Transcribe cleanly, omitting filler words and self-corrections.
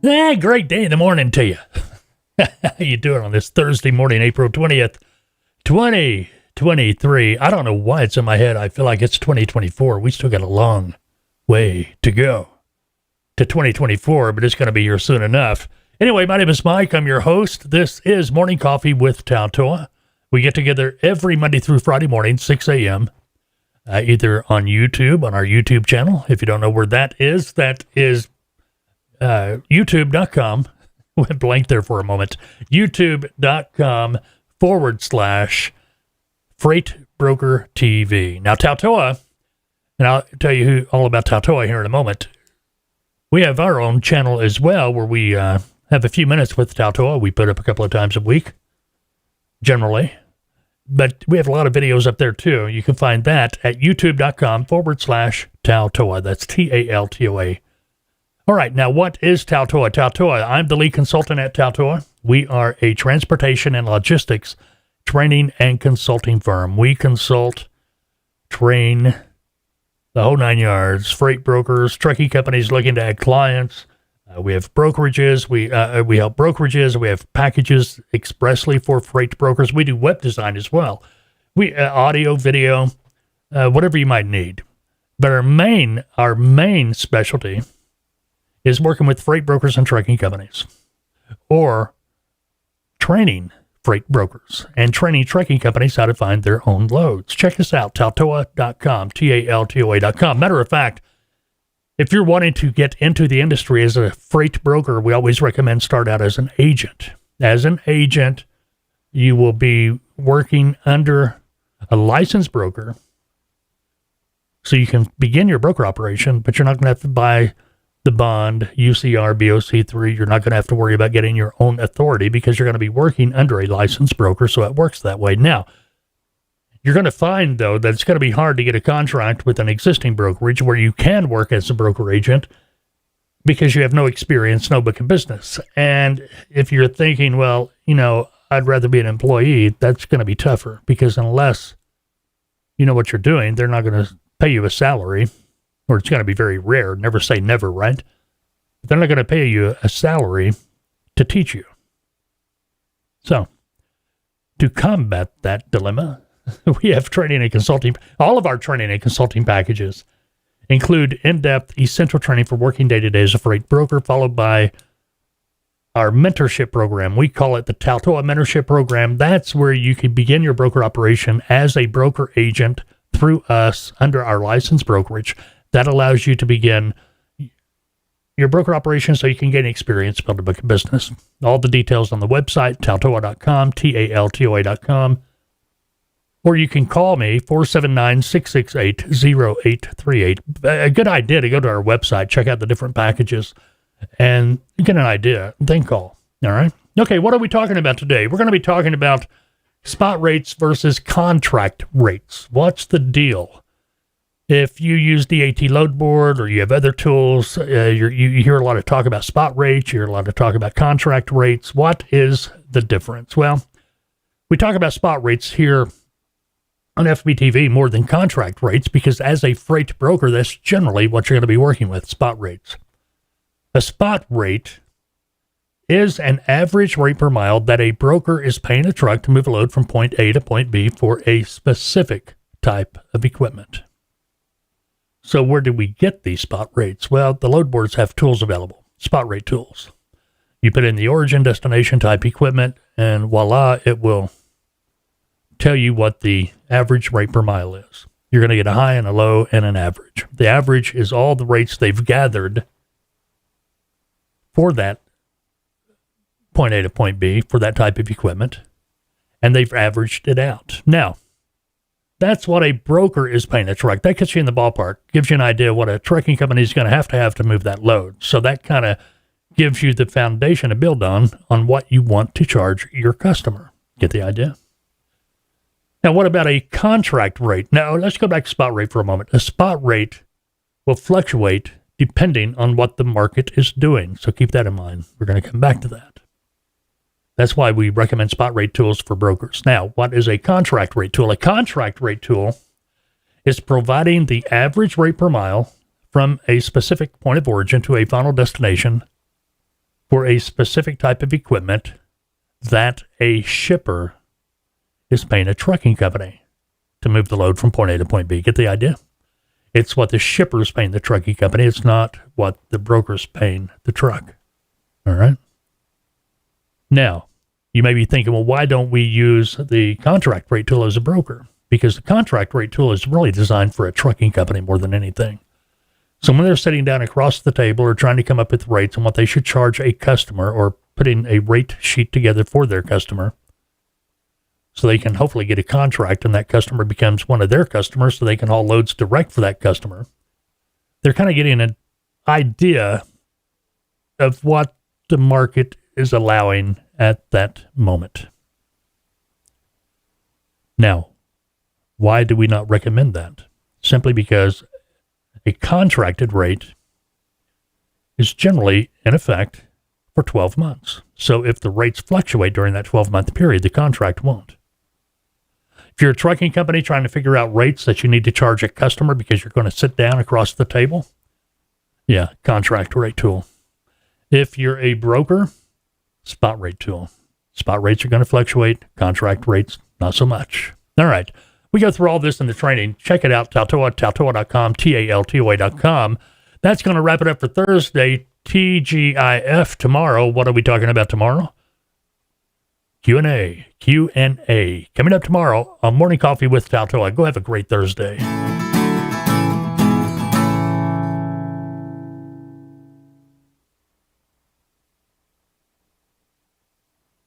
Great day in the morning to you. How you doing on this Thursday morning, April 20th, 2023? I don't know why it's in my head. I feel like it's 2024. We still got a long way to go to 2024, but it's going to be here soon enough. Anyway, my name is Mike. I'm your host. This is Morning Coffee with TALTOA. We get together every Monday through Friday morning, 6 a.m., either on YouTube, on our YouTube channel. If you don't know where that is youtube.com. Went blank there for a moment. youtube.com/Freight Broker TV. Now, TALTOA, and I'll tell you all about TALTOA here in a moment. We have our own channel as well where we have a few minutes with TALTOA. We put up a couple of times a week, generally. But we have a lot of videos up there too. You can find that at youtube.com/TALTOA. That's TALTOA. All right, now what is TALTOA? TALTOA, I'm the lead consultant at TALTOA. We are a transportation and logistics training and consulting firm. We consult, train, the whole nine yards, freight brokers, trucking companies looking to add clients. We have brokerages. We help brokerages. We have packages expressly for freight brokers. We do web design as well. We audio, video, whatever you might need. But our main specialty is working with freight brokers and trucking companies, or training freight brokers and training trucking companies how to find their own loads. Check us out, TALTOA.com, TALTOA.com. Matter of fact, if you're wanting to get into the industry as a freight broker, we always recommend start out as an agent. As an agent, you will be working under a licensed broker, so you can begin your broker operation, but you're not going to have to buy the bond, UCR, BOC3. You're not going to have to worry about getting your own authority because you're going to be working under a licensed broker, so it works that way. Now, you're going to find, though, that it's going to be hard to get a contract with an existing brokerage where you can work as a broker agent because you have no experience, no book of business. And if you're thinking, well, I'd rather be an employee, that's going to be tougher because unless you know what you're doing, they're not going to pay you a salary. Or it's going to be very rare. Never say never, right? But they're not going to pay you a salary to teach you. So, to combat that dilemma, we have training and consulting. All of our training and consulting packages include in-depth, essential training for working day-to-day as a freight broker, followed by our mentorship program. We call it the TALTOA Mentorship Program. That's where you can begin your broker operation as a broker agent through us under our licensed brokerage. That allows you to begin your broker operation so you can gain experience, build a book of business. All the details on the website, TALTOA.com, TALTOA.com. Or you can call me, 479-668-0838. A good idea to go to our website, check out the different packages, and get an idea. Then call. All right? Okay, what are we talking about today? We're going to be talking about spot rates versus contract rates. What's the deal? If you use DAT load board or you have other tools, you hear a lot of talk about spot rates, you hear a lot of talk about contract rates. What is the difference? Well, we talk about spot rates here on FBTV more than contract rates because as a freight broker, that's generally what you're going to be working with, spot rates. A spot rate is an average rate per mile that a broker is paying a truck to move a load from point A to point B for a specific type of equipment. So where do we get these spot rates? Well, the load boards have tools available, spot rate tools. You put in the origin, destination type equipment, and voila, it will tell you what the average rate per mile is. You're going to get a high and a low and an average. The average is all the rates they've gathered for that point A to point B for that type of equipment, and they've averaged it out. Now, that's what a broker is paying a truck. That gets you in the ballpark, gives you an idea what a trucking company is going to have to move that load. So that kind of gives you the foundation to build on what you want to charge your customer. Get the idea? Now, what about a contract rate? Now, let's go back to spot rate for a moment. A spot rate will fluctuate depending on what the market is doing. So keep that in mind. We're going to come back to that. That's why we recommend spot rate tools for brokers. Now, what is a contract rate tool? A contract rate tool is providing the average rate per mile from a specific point of origin to a final destination for a specific type of equipment that a shipper is paying a trucking company to move the load from point A to point B. Get the idea? It's what the shipper is paying the trucking company. It's not what the broker's paying the truck. All right? Now, you may be thinking, well, why don't we use the contract rate tool as a broker? Because the contract rate tool is really designed for a trucking company more than anything. So when they're sitting down across the table or trying to come up with rates and what they should charge a customer, or putting a rate sheet together for their customer, so they can hopefully get a contract and that customer becomes one of their customers so they can haul loads direct for that customer, they're kind of getting an idea of what the market is allowing at that moment. Now, why do we not recommend that? Simply because a contracted rate is generally in effect for 12 months. So if the rates fluctuate during that 12-month period, the contract won't. If you're a trucking company trying to figure out rates that you need to charge a customer because you're going to sit down across the table, yeah, contract rate tool. If you're a broker, spot rate tool. Spot rates are going to fluctuate. Contract rates, not so much. All right. We go through all this in the training. Check it out, TALTOA, TALTOA.com, TALTOA.com. That's going to wrap it up for Thursday. TGIF tomorrow. What are we talking about tomorrow? Q&A. Coming up tomorrow on Morning Coffee with TALTOA. Go have a great Thursday.